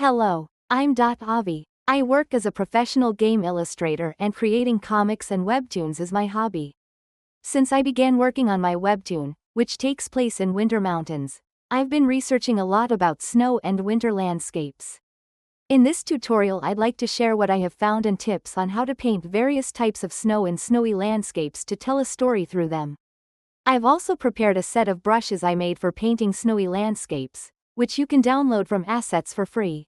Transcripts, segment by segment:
Hello, I'm Avi. I work as a professional game illustrator and creating comics and webtoons is my hobby. Since I began working on my webtoon, which takes place in winter mountains, I've been researching a lot about snow and winter landscapes. In this tutorial I'd like to share what I have found and tips on how to paint various types of snow and snowy landscapes to tell a story through them. I've also prepared a set of brushes I made for painting snowy landscapes, which you can download from Assets for free.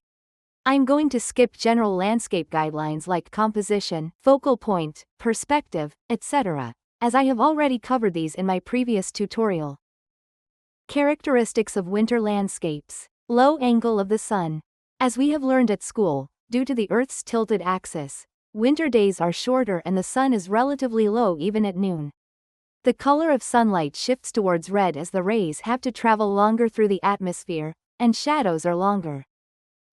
I'm going to skip general landscape guidelines like composition, focal point, perspective, etc., as I have already covered these in my previous tutorial. Characteristics of winter landscapes. Low angle of the sun. As we have learned at school, due to the Earth's tilted axis, winter days are shorter and the sun is relatively low even at noon. The color of sunlight shifts towards red as the rays have to travel longer through the atmosphere, and shadows are longer.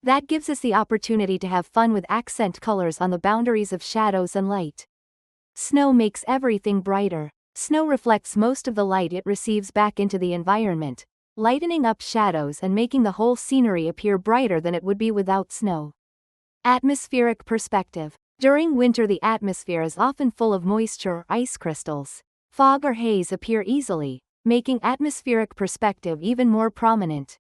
That gives us the opportunity to have fun with accent colors on the boundaries of shadows and light. Snow makes everything brighter. Snow reflects most of the light it receives back into the environment, lightening up shadows and making the whole scenery appear brighter than it would be without snow. Atmospheric perspective. During winter the atmosphere is often full of moisture or ice crystals. Fog or haze appear easily, making atmospheric perspective even more prominent.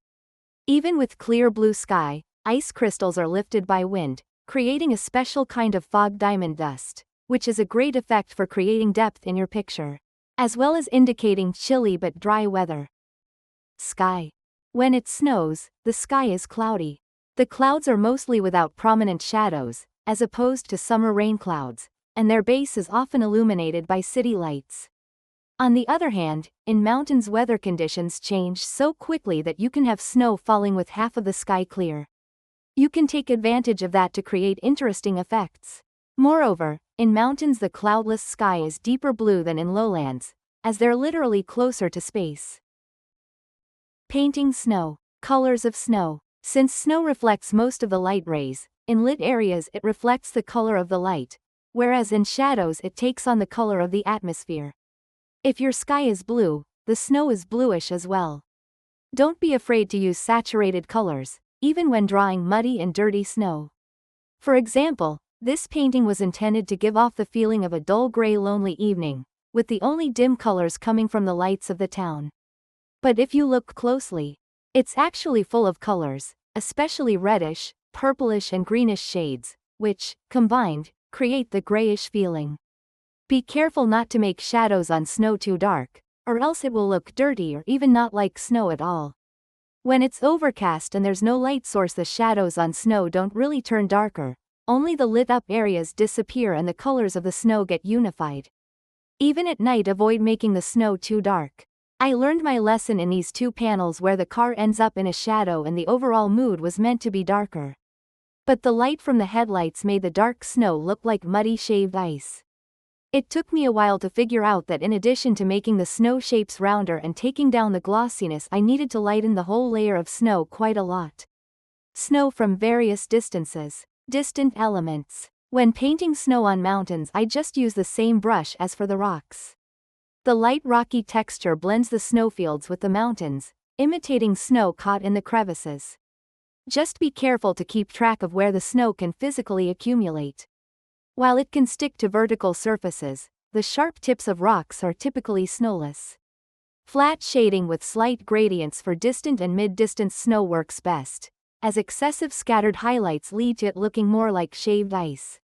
Even with clear blue sky, ice crystals are lifted by wind, creating a special kind of fog diamond dust, which is a great effect for creating depth in your picture, as well as indicating chilly but dry weather. Sky. When it snows, the sky is cloudy. The clouds are mostly without prominent shadows, as opposed to summer rain clouds, and their base is often illuminated by city lights. On the other hand, in mountains weather conditions change so quickly that you can have snow falling with half of the sky clear. You can take advantage of that to create interesting effects. Moreover, in mountains the cloudless sky is deeper blue than in lowlands, as they're literally closer to space. Painting snow. Colors of snow. Since snow reflects most of the light rays, in lit areas it reflects the color of the light, whereas in shadows it takes on the color of the atmosphere. If your sky is blue, the snow is bluish as well. Don't be afraid to use saturated colors, even when drawing muddy and dirty snow. For example, this painting was intended to give off the feeling of a dull gray lonely evening, with the only dim colors coming from the lights of the town. But if you look closely, it's actually full of colors, especially reddish, purplish and greenish shades, which, combined, create the grayish feeling. Be careful not to make shadows on snow too dark, or else it will look dirty or even not like snow at all. When it's overcast and there's no light source, the shadows on snow don't really turn darker, only the lit up areas disappear and the colors of the snow get unified. Even at night avoid making the snow too dark. I learned my lesson in these two panels where the car ends up in a shadow and the overall mood was meant to be darker. But the light from the headlights made the dark snow look like muddy shaved ice. It took me a while to figure out that in addition to making the snow shapes rounder and taking down the glossiness, I needed to lighten the whole layer of snow quite a lot. Snow from various distances. Distant elements. When painting snow on mountains I just use the same brush as for the rocks. The light rocky texture blends the snowfields with the mountains, imitating snow caught in the crevices. Just be careful to keep track of where the snow can physically accumulate. While it can stick to vertical surfaces, the sharp tips of rocks are typically snowless. Flat shading with slight gradients for distant and mid-distance snow works best, as excessive scattered highlights lead to it looking more like shaved ice.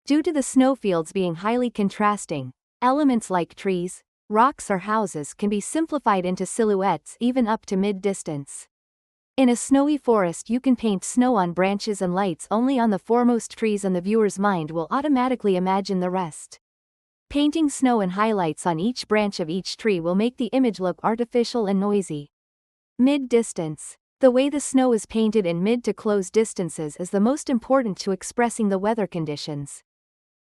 Due to the snowfields being highly contrasting, elements like trees, rocks or houses can be simplified into silhouettes even up to mid-distance. In a snowy forest you can paint snow on branches and lights only on the foremost trees and the viewer's mind will automatically imagine the rest. Painting snow and highlights on each branch of each tree will make the image look artificial and noisy. Mid-distance. The way the snow is painted in mid to close distances is the most important to expressing the weather conditions.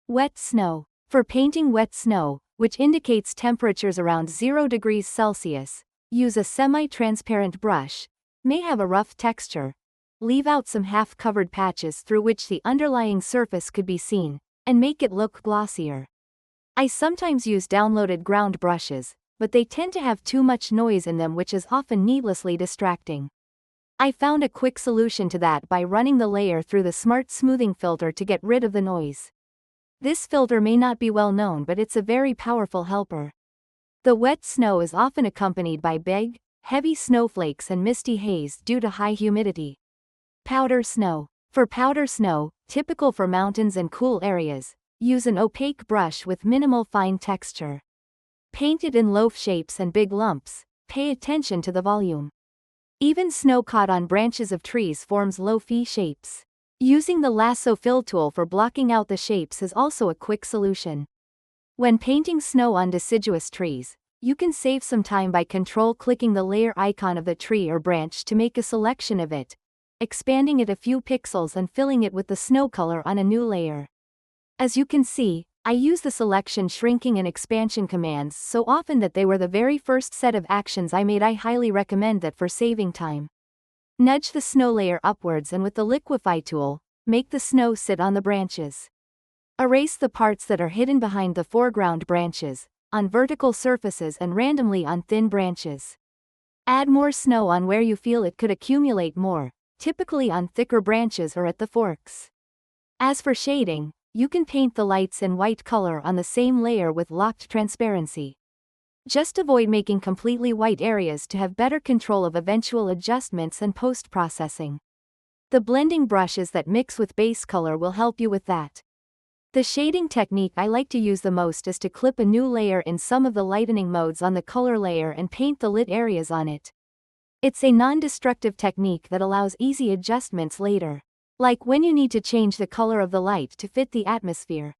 Wet snow. For painting wet snow, which indicates temperatures around 0 degrees Celsius, use a semi-transparent brush. May have a rough texture. Leave out some half-covered patches through which the underlying surface could be seen, and make it look glossier. I sometimes use downloaded ground brushes, but they tend to have too much noise in them which is often needlessly distracting. I found a quick solution to that by running the layer through the Smart Smoothing filter to get rid of the noise. This filter may not be well known, but it's a very powerful helper. The wet snow is often accompanied by big, heavy snowflakes and misty haze due to high humidity. Powder snow. For powder snow, typical for mountains and cool areas, use an opaque brush with minimal fine texture. Paint it in loaf shapes and big lumps. Pay attention to the volume. Even snow caught on branches of trees forms loafy shapes. Using the lasso fill tool for blocking out the shapes is also a quick solution. When painting snow on deciduous trees, you can save some time by control-clicking the layer icon of the tree or branch to make a selection of it, expanding it a few pixels and filling it with the snow color on a new layer. As you can see, I use the selection, shrinking and expansion commands so often that they were the very first set of actions I made. I highly recommend that for saving time. Nudge the snow layer upwards and with the liquify tool, make the snow sit on the branches. Erase the parts that are hidden behind the foreground branches, on vertical surfaces and randomly on thin branches. Add more snow on where you feel it could accumulate more, typically on thicker branches or at the forks. As for shading, you can paint the lights in white color on the same layer with locked transparency. Just avoid making completely white areas to have better control of eventual adjustments and post-processing. The blending brushes that mix with base color will help you with that. The shading technique I like to use the most is to clip a new layer in some of the lightening modes on the color layer and paint the lit areas on it. It's a non-destructive technique that allows easy adjustments later, like when you need to change the color of the light to fit the atmosphere.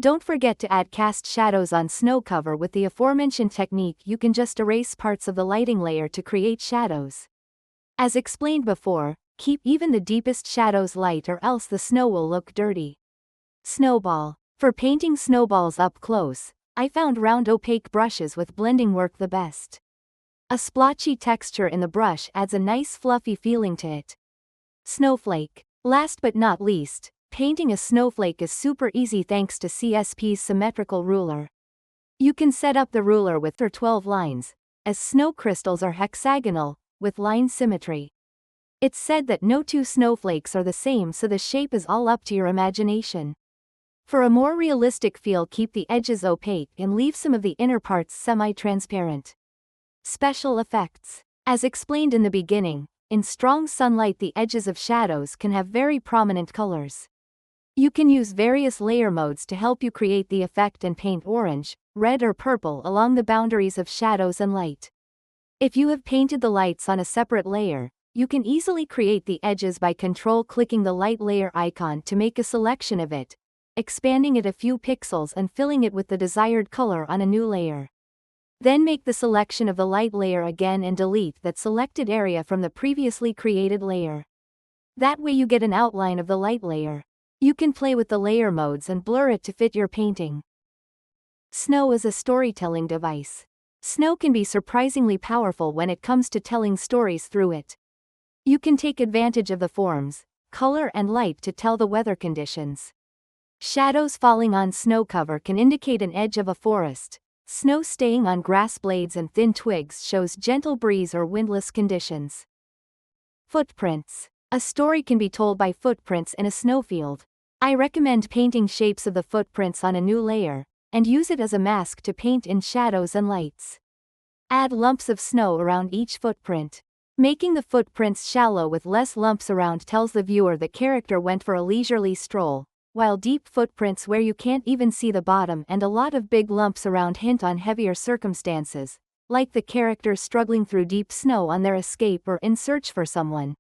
Don't forget to add cast shadows on snow cover. With the aforementioned technique, you can just erase parts of the lighting layer to create shadows. As explained before, keep even the deepest shadows light or else the snow will look dirty. Snowball. For painting snowballs up close, I found round opaque brushes with blending work the best. A splotchy texture in the brush adds a nice fluffy feeling to it. Snowflake. Last but not least, painting a snowflake is super easy thanks to CSP's symmetrical ruler. You can set up the ruler with 12 lines, as snow crystals are hexagonal, with line symmetry. It's said that no two snowflakes are the same, so the shape is all up to your imagination. For a more realistic feel, keep the edges opaque and leave some of the inner parts semi-transparent. Special effects. As explained in the beginning, in strong sunlight the edges of shadows can have very prominent colors. You can use various layer modes to help you create the effect and paint orange, red or purple along the boundaries of shadows and light. If you have painted the lights on a separate layer, you can easily create the edges by control-clicking the light layer icon to make a selection of it, expanding it a few pixels and filling it with the desired color on a new layer. Then make the selection of the light layer again and delete that selected area from the previously created layer. That way you get an outline of the light layer. You can play with the layer modes and blur it to fit your painting. Snow is a storytelling device. Snow can be surprisingly powerful when it comes to telling stories through it. You can take advantage of the forms, color and light to tell the weather conditions. Shadows falling on snow cover can indicate an edge of a forest. Snow staying on grass blades and thin twigs shows gentle breeze or windless conditions. Footprints. A story can be told by footprints in a snowfield. I recommend painting shapes of the footprints on a new layer, and use it as a mask to paint in shadows and lights. Add lumps of snow around each footprint. Making the footprints shallow with less lumps around tells the viewer the character went for a leisurely stroll, while deep footprints where you can't even see the bottom and a lot of big lumps around hint on heavier circumstances, like the characters struggling through deep snow on their escape or in search for someone.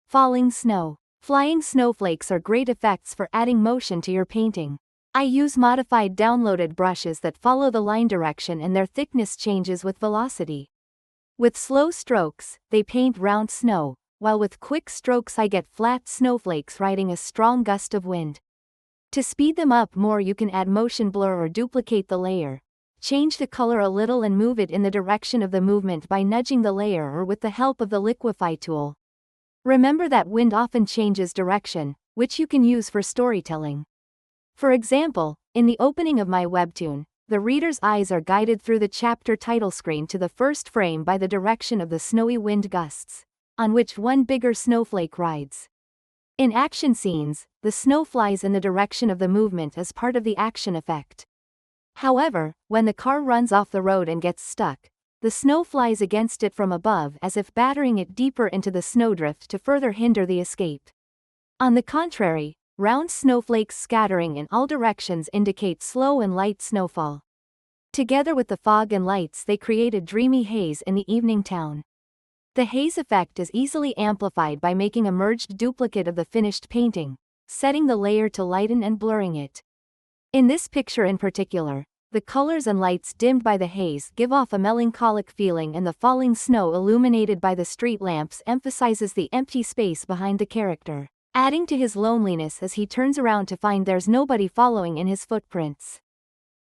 Falling snow. Flying snowflakes are great effects for adding motion to your painting. I use modified downloaded brushes that follow the line direction and their thickness changes with velocity. With slow strokes, they paint round snow, while with quick strokes I get flat snowflakes riding a strong gust of wind. To speed them up more, you can add motion blur or duplicate the layer. Change the color a little and move it in the direction of the movement by nudging the layer or with the help of the liquify tool. Remember that wind often changes direction, which you can use for storytelling. For example, in the opening of my webtoon, the reader's eyes are guided through the chapter title screen to the first frame by the direction of the snowy wind gusts. on which one bigger snowflake rides. In action scenes, the snow flies in the direction of the movement as part of the action effect. However, when the car runs off the road and gets stuck, the snow flies against it from above as if battering it deeper into the snowdrift to further hinder the escape. On the contrary, round snowflakes scattering in all directions indicate slow and light snowfall. Together with the fog and lights, they create a dreamy haze in the evening town. The haze effect is easily amplified by making a merged duplicate of the finished painting, setting the layer to lighten and blurring it. In this picture in particular, the colors and lights dimmed by the haze give off a melancholic feeling, and the falling snow illuminated by the street lamps emphasizes the empty space behind the character, adding to his loneliness as he turns around to find there's nobody following in his footprints.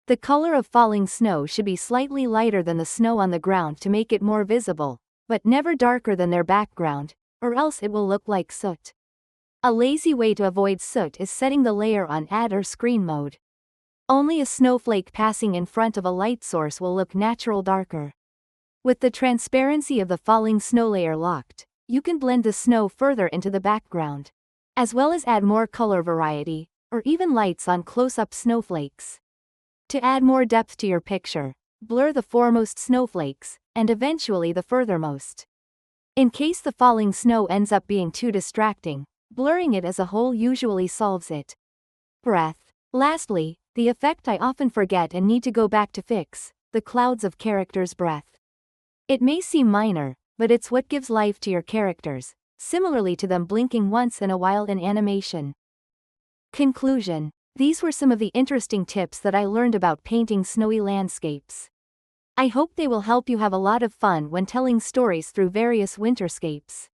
The color of falling snow should be slightly lighter than the snow on the ground to make it more visible, but never darker than their background, or else it will look like soot. A lazy way to avoid soot is setting the layer on add or screen mode. Only a snowflake passing in front of a light source will look natural darker. With the transparency of the falling snow layer locked, you can blend the snow further into the background, as well as add more color variety, or even lights on close-up snowflakes. To add more depth to your picture, blur the foremost snowflakes, and eventually the furthermost. In case the falling snow ends up being too distracting, blurring it as a whole usually solves it. Breath. Lastly, the effect I often forget and need to go back to fix, the clouds of characters' breath. It may seem minor, but it's what gives life to your characters, similarly to them blinking once in a while in animation. Conclusion. These were some of the interesting tips that I learned about painting snowy landscapes. I hope they will help you have a lot of fun when telling stories through various winterscapes.